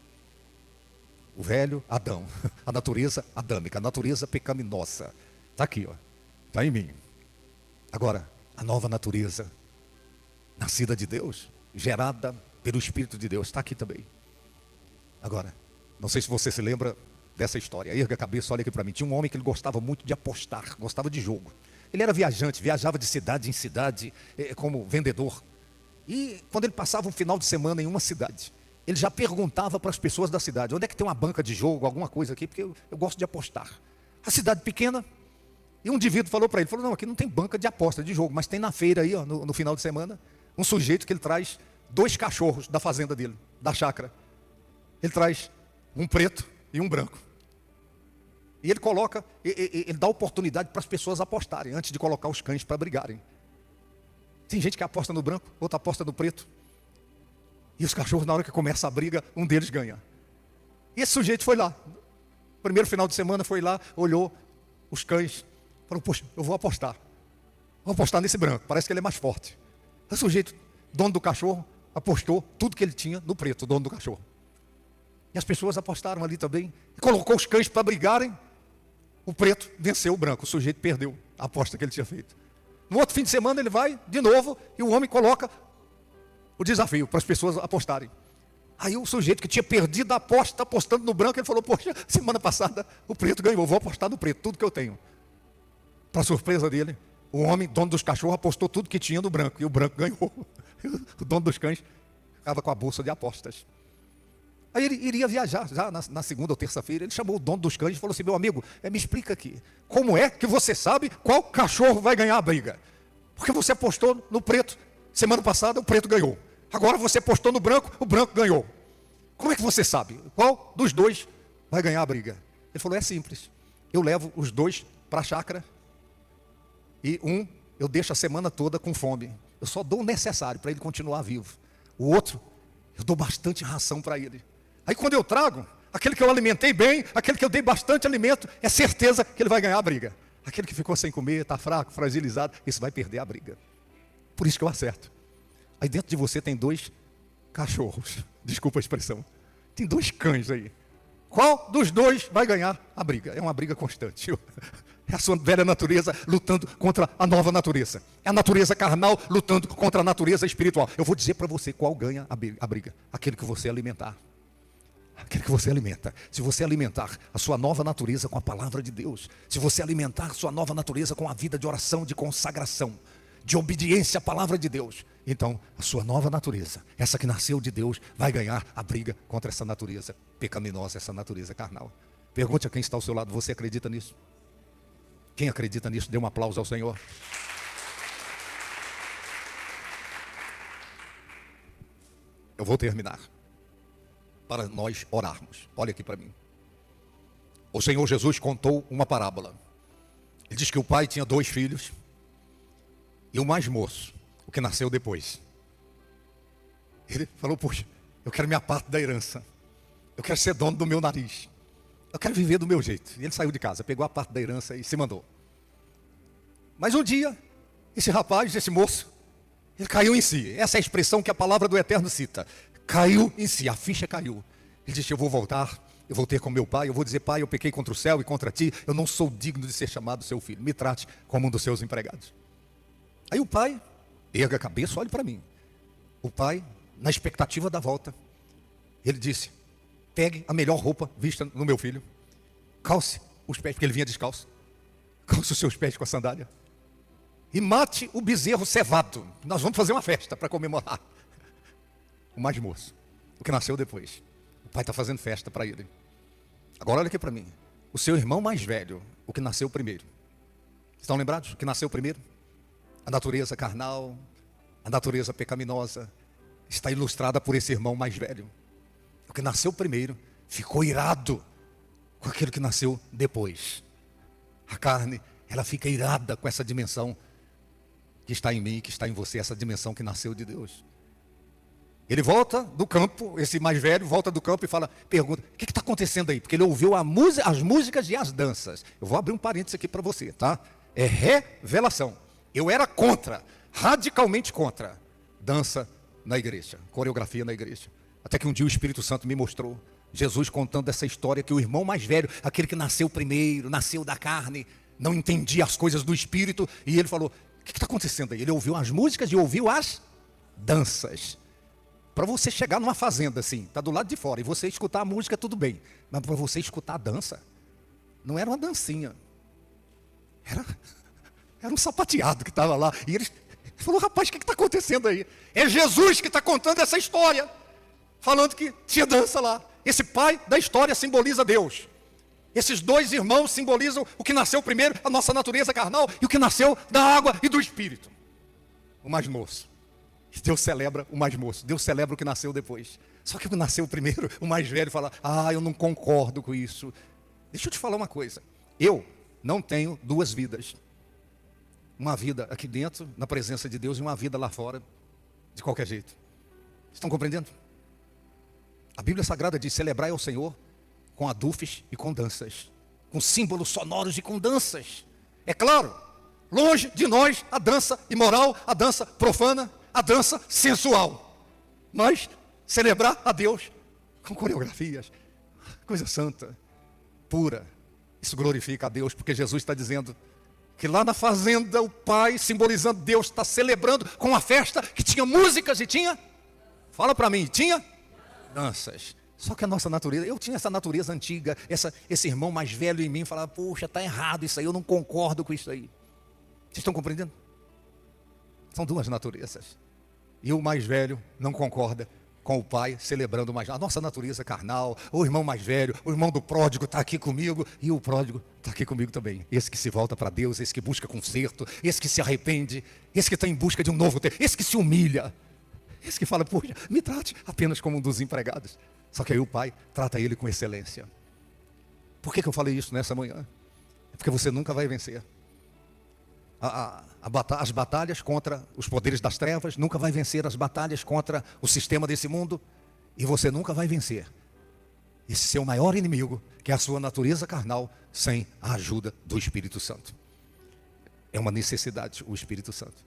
O velho Adão, a natureza adâmica, a natureza pecaminosa. Está aqui, ó. Está em mim. Agora, a nova natureza, nascida de Deus, gerada pelo Espírito de Deus, está aqui também. Agora, não sei se você se lembra dessa história. Erga a cabeça, olha aqui para mim. Tinha um homem que ele gostava muito de apostar, gostava de jogo. Ele era viajante, viajava de cidade em cidade como vendedor. E quando ele passava um final de semana em uma cidade, ele já perguntava para as pessoas da cidade: onde é que tem uma banca de jogo, alguma coisa aqui, porque eu gosto de apostar. A cidade pequena. E um indivíduo falou para ele, falou, não, aqui não tem banca de aposta de jogo, mas tem na feira aí, ó, no final de semana, um sujeito que ele traz 2 cachorros da fazenda dele, da chácara. Ele traz um preto e um branco. E ele coloca, ele dá oportunidade para as pessoas apostarem, antes de colocar os cães para brigarem. Tem gente que aposta no branco, outra aposta no preto. E os cachorros, na hora que começa a briga, um deles ganha. E esse sujeito foi lá. Primeiro final de semana foi lá, olhou os cães, falou, poxa, eu vou apostar. Vou apostar nesse branco, parece que ele é mais forte. O sujeito, dono do cachorro, apostou tudo que ele tinha no preto, o dono do cachorro. E as pessoas apostaram ali também. E colocou os cães para brigarem. O preto venceu o branco, o sujeito perdeu a aposta que ele tinha feito. No outro fim de semana ele vai de novo e o homem coloca o desafio para as pessoas apostarem. Aí o sujeito que tinha perdido a aposta, está apostando no branco, ele falou, poxa, semana passada o preto ganhou, vou apostar no preto, tudo que eu tenho. Para surpresa dele, o homem, dono dos cachorros, apostou tudo que tinha no branco, e o branco ganhou. O dono dos cães ficava com a bolsa de apostas. Aí ele iria viajar, já na segunda ou terça-feira, ele chamou o dono dos cães e falou assim, meu amigo, me explica aqui, como é que você sabe qual cachorro vai ganhar a briga? Porque você apostou no preto, semana passada o preto ganhou. Agora você apostou no branco, o branco ganhou. Como é que você sabe? Qual dos dois vai ganhar a briga? Ele falou, é simples. Eu levo os 2 para a chácara e eu deixo a semana toda com fome. Eu só dou o necessário para ele continuar vivo. O outro, eu dou bastante ração para ele. Aí quando eu trago, aquele que eu alimentei bem, aquele que eu dei bastante alimento, é certeza que ele vai ganhar a briga. Aquele que ficou sem comer, está fraco, fragilizado, esse vai perder a briga. Por isso que eu acerto. Aí dentro de você tem 2 cachorros, desculpa a expressão, tem 2 cães aí. Qual dos 2 vai ganhar a briga? É uma briga constante. É a sua velha natureza lutando contra a nova natureza. É a natureza carnal lutando contra a natureza espiritual. Eu vou dizer para você qual ganha a briga. Aquele que você alimentar. Aquele que você alimenta. Se você alimentar a sua nova natureza com a palavra de Deus, se você alimentar a sua nova natureza com a vida de oração, de consagração, de obediência à palavra de Deus, então a sua nova natureza, essa que nasceu de Deus, vai ganhar a briga contra essa natureza pecaminosa, essa natureza carnal. Pergunte a quem está ao seu lado, você acredita nisso? Quem acredita nisso, dê um aplauso ao Senhor. Eu vou terminar, para nós orarmos. Olha aqui para mim. O Senhor Jesus contou uma parábola. Ele diz que o pai tinha 2 filhos, e o mais moço, o que nasceu depois, ele falou, poxa, eu quero minha parte da herança. Eu quero ser dono do meu nariz. Eu quero viver do meu jeito. E ele saiu de casa, pegou a parte da herança e se mandou. Mas um dia, esse rapaz, esse moço, ele caiu em si. Essa é a expressão que a palavra do Eterno cita. Caiu em si, a ficha caiu. Ele disse, eu vou voltar, eu vou ter com meu pai, eu vou dizer, pai, eu pequei contra o céu e contra ti, eu não sou digno de ser chamado seu filho. Me trate como um dos seus empregados. Aí o pai, erga a cabeça, olhe para mim. O pai, na expectativa da volta, ele disse, pegue a melhor roupa vista no meu filho, calce os pés, porque ele vinha descalço, calce os seus pés com a sandália, e mate o bezerro cevado. Nós vamos fazer uma festa para comemorar. O mais moço, o que nasceu depois. O pai está fazendo festa para ele. Agora olha aqui para mim. O seu irmão mais velho, o que nasceu primeiro. Estão lembrados? O que nasceu primeiro? A natureza carnal, a natureza pecaminosa, está ilustrada por esse irmão mais velho. O que nasceu primeiro ficou irado com aquele que nasceu depois. A carne, ela fica irada com essa dimensão que está em mim, que está em você, essa dimensão que nasceu de Deus. Ele volta do campo, esse mais velho volta do campo e fala, pergunta, o que está acontecendo aí? Porque ele ouviu as músicas e as danças. Eu vou abrir um parênteses aqui para você, tá? É revelação. Eu era contra, radicalmente contra, dança na igreja, coreografia na igreja. Até que um dia o Espírito Santo me mostrou, Jesus contando essa história que o irmão mais velho, aquele que nasceu primeiro, nasceu da carne, não entendia as coisas do Espírito, e ele falou, o que está acontecendo aí? Ele ouviu as músicas e ouviu as danças. Para você chegar numa fazenda assim, está do lado de fora, e você escutar a música, tudo bem. Mas para você escutar a dança, não era uma dancinha. Era um sapateado que estava lá. E ele falou, rapaz, o que está acontecendo aí? É Jesus que está contando essa história. Falando que tinha dança lá. Esse pai da história simboliza Deus. Esses dois irmãos simbolizam o que nasceu primeiro, a nossa natureza carnal, e o que nasceu da água e do Espírito. O mais moço. Deus celebra o mais moço. Deus celebra o que nasceu depois. Só que o que nasceu primeiro, o mais velho, fala: eu não concordo com isso. Deixa eu te falar uma coisa. Eu não tenho duas vidas. Uma vida aqui dentro, na presença de Deus, e uma vida lá fora, de qualquer jeito. Vocês estão compreendendo? A Bíblia Sagrada diz: celebrai ao Senhor com adufes e com danças, com símbolos sonoros e com danças. É claro, longe de nós a dança imoral, a dança profana, a dança sensual. Mas celebrar a Deus com coreografias, coisa santa, pura. Isso glorifica a Deus, porque Jesus está dizendo que lá na fazenda o Pai, simbolizando Deus, está celebrando com uma festa que tinha músicas e tinha, fala para mim, tinha danças. Só que a nossa natureza, eu tinha essa natureza antiga, esse irmão mais velho em mim falava: poxa, está errado isso aí, eu não concordo com isso aí. Vocês estão compreendendo? São duas naturezas. E o mais velho não concorda com o pai celebrando mais a nossa natureza carnal. O irmão mais velho, o irmão do pródigo está aqui comigo, e o pródigo está aqui comigo também. Esse que se volta para Deus, esse que busca conserto, esse que se arrepende, esse que está em busca de um novo tempo, esse que se humilha, esse que fala: poxa, me trate apenas como um dos empregados. Só que aí o pai trata ele com excelência. Por que eu falei isso nessa manhã? É porque você nunca vai vencer as batalhas contra os poderes das trevas, nunca vai vencer as batalhas contra o sistema desse mundo, e você nunca vai vencer esse seu maior inimigo, que é a sua natureza carnal, sem a ajuda do Espírito Santo. É uma necessidade o Espírito Santo.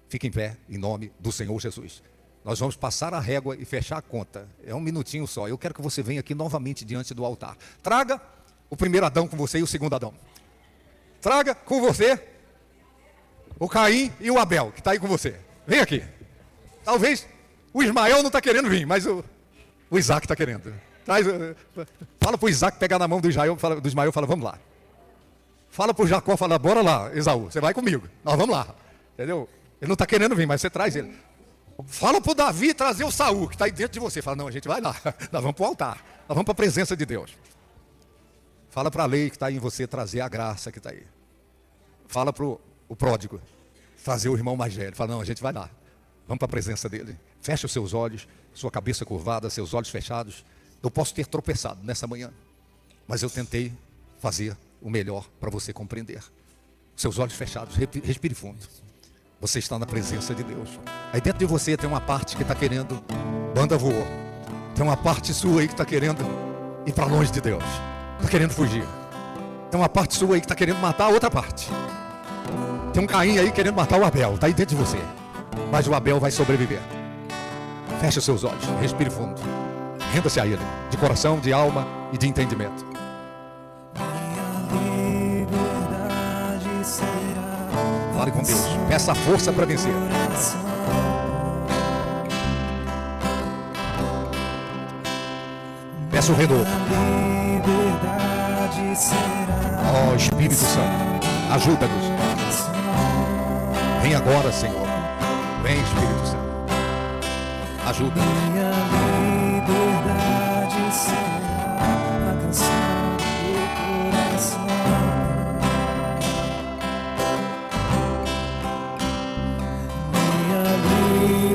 Fique em pé, em nome do Senhor Jesus. Nós vamos passar a régua e fechar a conta. É um minutinho só. Eu quero que você venha aqui novamente diante do altar. Traga o primeiro Adão com você e o segundo Adão. Traga com você o Caim e o Abel, que está aí com você. Vem aqui. Talvez o Ismael não está querendo vir, mas o Isaac está querendo. Fala para o Isaac pegar na mão do Ismael e fala: vamos lá. Fala para o Jacó, fala: bora lá, Esaú, você vai comigo. Nós vamos lá. Entendeu? Ele não está querendo vir, mas você traz ele. Fala para o Davi trazer o Saul, que está aí dentro de você. Fala: não, a gente vai lá. Nós vamos para o altar. Nós vamos para a presença de Deus. Fala para a lei que está em você trazer a graça que está aí. Fala para o pródigo trazer o irmão mais velho. Fala: não, a gente vai lá. Vamos para a presença dele. Fecha os seus olhos, sua cabeça curvada, seus olhos fechados. Eu posso ter tropeçado nessa manhã, mas eu tentei fazer o melhor para você compreender. Seus olhos fechados, respire fundo. Você está na presença de Deus. Aí dentro de você tem uma parte que está querendo, banda voou. Tem uma parte sua aí que está querendo ir para longe de Deus. Está querendo fugir. Tem uma parte sua aí que está querendo matar a outra parte. Tem um Caim aí querendo matar o Abel. Está aí dentro de você. Mas o Abel vai sobreviver. Feche os seus olhos, respire fundo. Renda-se a Ele, de coração, de alma e de entendimento. Fale com Deus, peça força para vencer. Peça o renovo. Ó Espírito Santo, ajuda-nos. Vem agora, Senhor. Vem, Espírito Santo. Ajuda. Minha liberdade será a canção do coração.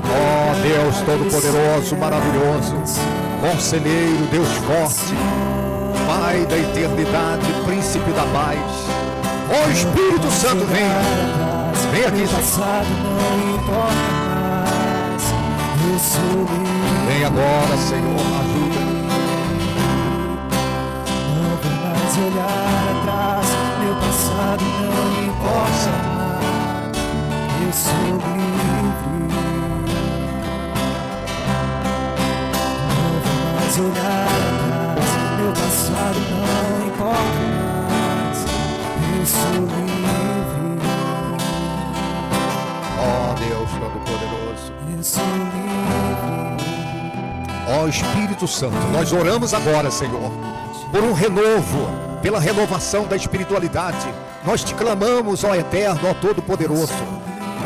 Ó Deus Todo-Poderoso, maravilhoso, Conselheiro, Deus forte, Pai da eternidade, Príncipe da paz. Ó Espírito Santo, vem aqui, passado não importa mais. Eu sou livre. Vem agora, Senhor, ajuda. Não vou mais olhar atrás. Meu passado não importa mais. Eu sou livre. Não vou mais olhar atrás. Meu passado não importa mais. Eu sou livre. Ó Deus Todo-Poderoso, Eu sou livre. ó Espírito Santo, nós oramos agora, Senhor, por um renovo, pela renovação da espiritualidade. Nós te clamamos, ó Eterno, ó Todo-Poderoso.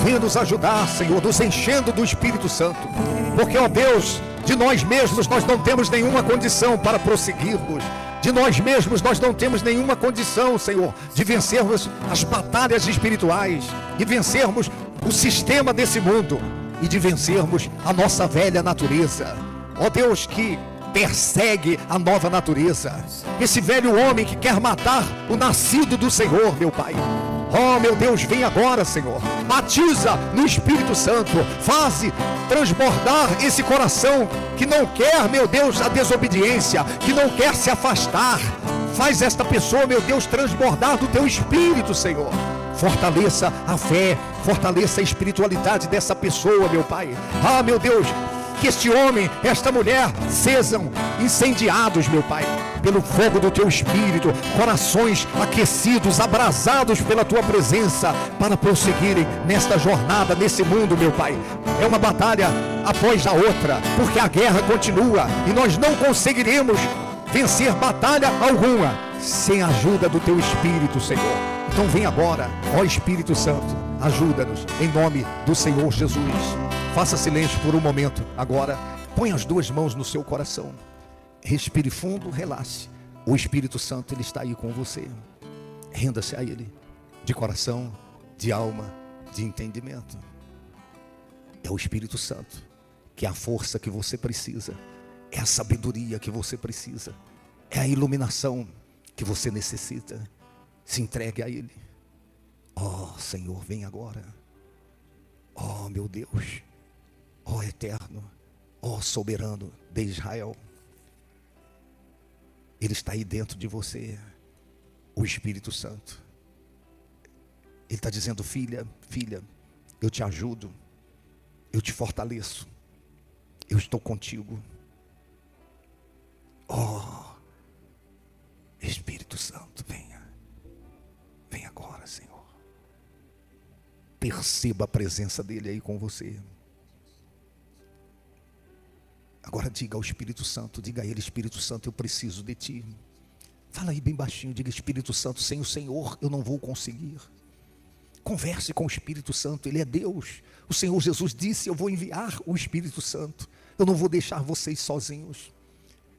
Venha nos ajudar, Senhor, nos enchendo do Espírito Santo. Porque, ó Deus, de nós mesmos nós não temos nenhuma condição para prosseguirmos. De nós mesmos nós não temos nenhuma condição, Senhor, de vencermos as batalhas espirituais, de vencermos o sistema desse mundo e de vencermos a nossa velha natureza. Ó Deus, que persegue a nova natureza, esse velho homem que quer matar o nascido do Senhor, meu Pai. Oh, meu Deus, vem agora, Senhor. Batiza no Espírito Santo. Faze transbordar esse coração que não quer, meu Deus, a desobediência, que não quer se afastar. Faz esta pessoa, meu Deus, transbordar do teu Espírito, Senhor. Fortaleça a fé, fortaleça a espiritualidade dessa pessoa, meu Pai. Ah, meu Deus, que este homem, esta mulher sejam incendiados, meu Pai, pelo fogo do teu Espírito, corações aquecidos, abrasados pela tua presença, para prosseguirem nesta jornada, nesse mundo, meu Pai. É uma batalha após a outra, porque a guerra continua e nós não conseguiremos vencer batalha alguma sem a ajuda do teu Espírito, Senhor. Então vem agora, ó Espírito Santo, ajuda-nos em nome do Senhor Jesus. Faça silêncio por um momento agora. Põe as duas mãos no seu coração. Respire fundo, relaxe. O Espírito Santo, ele está aí com você. Renda-se a ele, de coração, de alma, de entendimento. É o Espírito Santo, que é a força que você precisa, é a sabedoria que você precisa, é a iluminação que você necessita. Se entregue a ele. Oh, Senhor, vem agora. Oh, meu Deus. Oh, eterno. Oh, soberano de Israel. Ele está aí dentro de você, o Espírito Santo. Ele está dizendo: filha, filha, eu te ajudo, eu te fortaleço, eu estou contigo. Oh, Espírito Santo, venha, vem agora, Senhor. Perceba a presença dele aí com você. Agora diga ao Espírito Santo, diga a ele: Espírito Santo, eu preciso de ti. Fala aí bem baixinho, diga: Espírito Santo, sem o Senhor eu não vou conseguir. Converse com o Espírito Santo, ele é Deus. O Senhor Jesus disse: eu vou enviar o Espírito Santo, eu não vou deixar vocês sozinhos,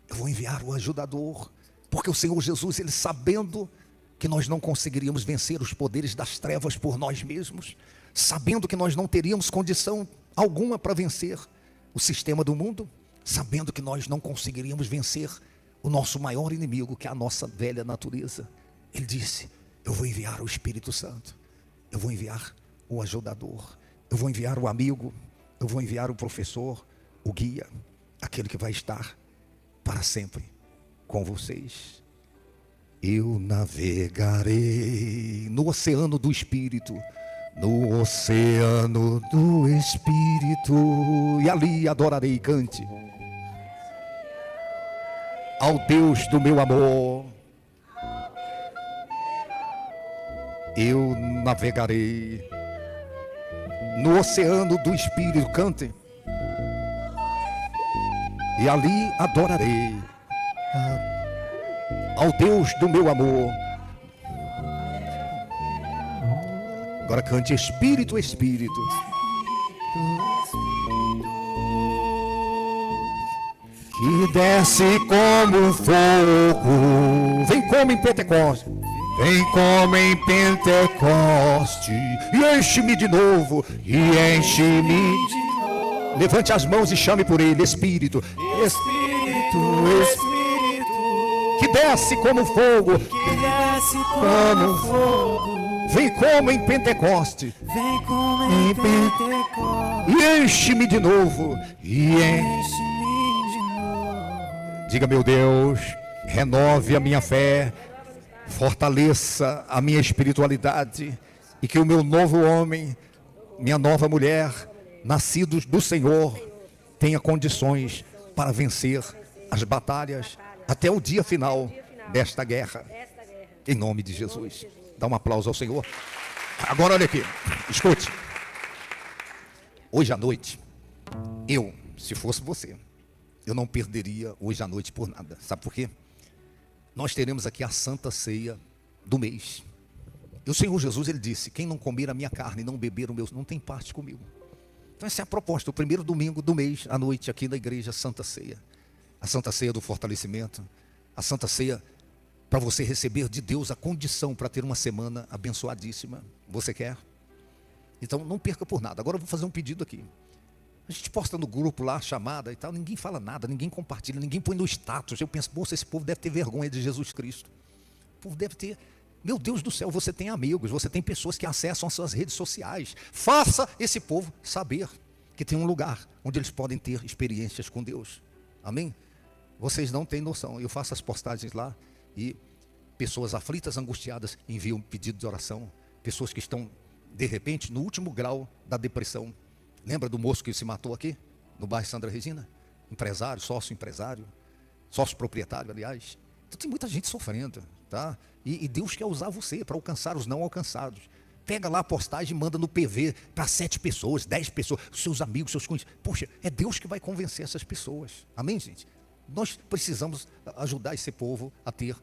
eu vou enviar o ajudador. Porque o Senhor Jesus, ele sabendo que nós não conseguiríamos vencer os poderes das trevas por nós mesmos, sabendo que nós não teríamos condição alguma para vencer o sistema do mundo, sabendo que nós não conseguiríamos vencer o nosso maior inimigo, que é a nossa velha natureza, ele disse: eu vou enviar o Espírito Santo, eu vou enviar o ajudador, eu vou enviar o amigo, eu vou enviar o professor, o guia, aquele que vai estar para sempre com vocês. Eu navegarei no oceano do Espírito, no oceano do Espírito, e ali adorarei. Cante ao Deus do meu amor. Eu navegarei no oceano do Espírito. Cante. E ali adorarei ao Deus do meu amor. Agora cante: Espírito, Espírito, que desce como fogo. Vem como em Pentecoste, vem como em Pentecoste, e enche-me de novo, e enche-me. Levante as mãos e chame por ele: Espírito, Espírito, Espírito, que desce como fogo, que desce como fogo. Vem como em Pentecoste, Vem como em Pentecoste, e enche-me de novo, e enche-me de novo. Diga: meu Deus, renove a minha fé, fortaleça a minha espiritualidade, e que o meu novo homem, minha nova mulher, nascidos do Senhor, tenha condições para vencer as batalhas até o dia final desta guerra, em nome de Jesus. Dá um aplauso ao Senhor. Agora olha aqui, escute. Hoje à noite, eu, se fosse você, eu não perderia hoje à noite por nada. Sabe por quê? Nós teremos aqui a Santa Ceia do mês. E o Senhor Jesus, ele disse: quem não comer a minha carne e não beber o meu, não tem parte comigo. Então essa é a proposta, o primeiro domingo do mês, à noite, aqui na igreja, Santa Ceia. A Santa Ceia do fortalecimento, a Santa Ceia para você receber de Deus a condição para ter uma semana abençoadíssima. Você quer? Então não perca por nada. Agora eu vou fazer um pedido aqui. A gente posta no grupo lá, chamada e tal, ninguém fala nada, ninguém compartilha, ninguém põe no status. Eu penso, poxa, esse povo deve ter vergonha de Jesus Cristo. O povo deve ter... Meu Deus do céu, você tem amigos, você tem pessoas que acessam as suas redes sociais. Faça esse povo saber que tem um lugar onde eles podem ter experiências com Deus. Amém? Vocês não têm noção. Eu faço as postagens lá e pessoas aflitas, angustiadas, enviam pedido de oração. Pessoas que estão, de repente, no último grau da depressão. Lembra do moço que se matou aqui, no bairro Sandra Regina? Empresário, sócio proprietário, aliás. Então tem muita gente sofrendo, tá? E Deus quer usar você para alcançar os não alcançados. Pega lá a postagem e manda no PV para 7 pessoas, 10 pessoas, seus amigos, seus conhecidos. Poxa, é Deus que vai convencer essas pessoas. Amém, gente? Nós precisamos ajudar esse povo a ter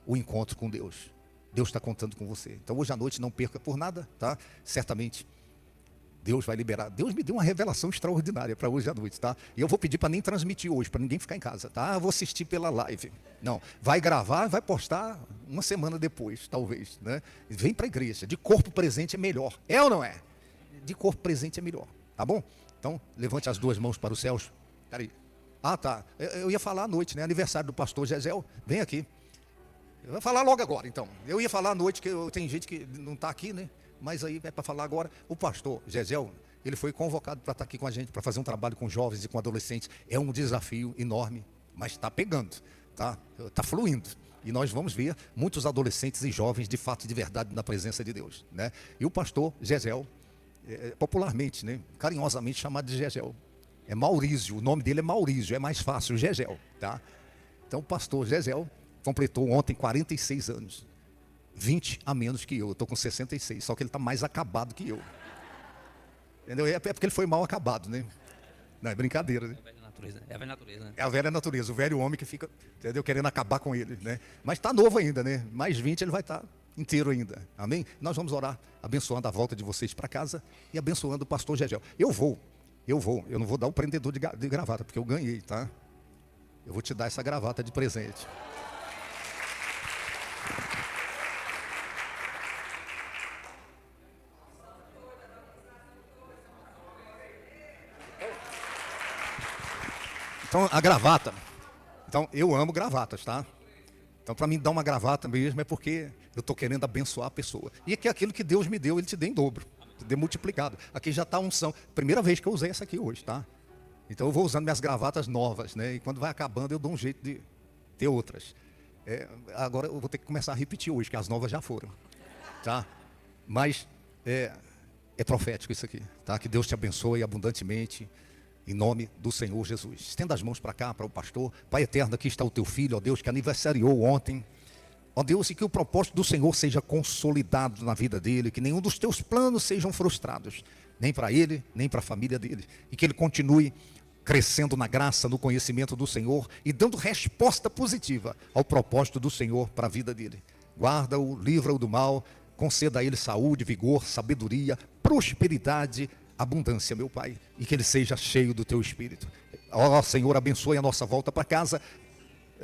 o encontro com Deus. Deus está contando com você. Então hoje à noite não perca por nada, tá? Certamente Deus vai liberar. Deus me deu uma revelação extraordinária para hoje à noite, tá? E eu vou pedir para nem transmitir hoje, para ninguém ficar em casa, tá? Eu vou assistir pela live. Não, vai gravar, vai postar uma semana depois, talvez, né? Vem para a igreja. De corpo presente é melhor. É ou não é? De corpo presente é melhor, tá bom? Então, levante as 2 mãos para os céus. Peraí. Ah, tá. Eu ia falar à noite, né? Aniversário do pastor Gesel. Vem aqui. Eu vou falar logo agora, então. Eu ia falar à noite, que tem gente que não está aqui, né? Mas aí é para falar agora. O pastor Gesel, ele foi convocado para estar aqui com a gente, para fazer um trabalho com jovens e com adolescentes. É um desafio enorme, mas está pegando, tá fluindo. E nós vamos ver muitos adolescentes e jovens, de fato e de verdade, na presença de Deus, né? E o pastor Gesel, popularmente, né, carinhosamente chamado de Gesel, é Maurício, o nome dele é Maurício, é mais fácil, Gesel, tá? Então o pastor Gesel completou ontem 46 anos. 20 a menos que eu estou com 66, só que ele está mais acabado que eu. Entendeu? É porque ele foi mal acabado, né? Não, é brincadeira, né? É a velha natureza, né? É a velha natureza, o velho homem que fica, entendeu? Querendo acabar com ele, né? Mas está novo ainda, né? Mais 20 ele vai estar inteiro ainda, amém? Nós vamos orar, abençoando a volta de vocês para casa e abençoando o pastor Gegel. Eu não vou dar o prendedor de gravata, porque eu ganhei, tá? Eu vou te dar essa gravata de presente. Então, a gravata. Então, eu amo gravatas, tá? Então, para mim, dar uma gravata mesmo é porque eu estou querendo abençoar a pessoa. E que aquilo que Deus me deu, Ele te dê em dobro, te dê multiplicado. Aqui já está a unção. Primeira vez que eu usei essa aqui hoje, tá? Então, eu vou usando minhas gravatas novas, né? E quando vai acabando, eu dou um jeito de ter outras. Agora, eu vou ter que começar a repetir hoje, que as novas já foram, tá? Mas é profético isso aqui, tá? Que Deus te abençoe abundantemente. Em nome do Senhor Jesus. Estenda as mãos para cá, para o pastor. Pai eterno, aqui está o teu filho, ó Deus, que aniversariou ontem. Ó Deus, e que o propósito do Senhor seja consolidado na vida dele, que nenhum dos teus planos sejam frustrados, nem para ele, nem para a família dele. E que ele continue crescendo na graça, no conhecimento do Senhor e dando resposta positiva ao propósito do Senhor para a vida dele. Guarda-o, livra-o do mal, conceda a ele saúde, vigor, sabedoria, prosperidade, abundância, meu Pai, e que ele seja cheio do teu Espírito. Ó Senhor, abençoe a nossa volta para casa,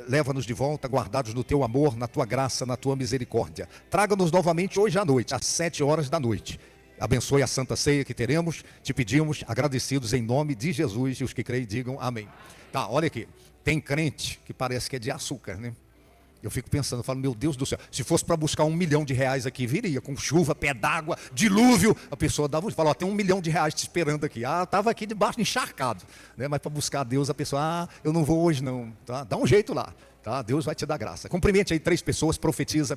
leva-nos de volta, guardados no teu amor, na tua graça, na tua misericórdia. Traga-nos novamente hoje à noite, às 7 horas da noite. Abençoe a Santa Ceia que teremos, te pedimos, agradecidos em nome de Jesus, e os que creem digam amém. Tá, olha aqui, tem crente que parece que é de açúcar, né? Eu fico pensando, eu falo, meu Deus do céu, se fosse para buscar R$1 milhão aqui, viria com chuva, pé d'água, dilúvio, a pessoa fala, tem R$1 milhão te esperando aqui. Ah, estava aqui debaixo, encharcado, né? Mas para buscar Deus, a pessoa, eu não vou hoje não, tá? Dá um jeito lá, tá? Deus vai te dar graça. Cumprimente aí 3 pessoas, profetiza.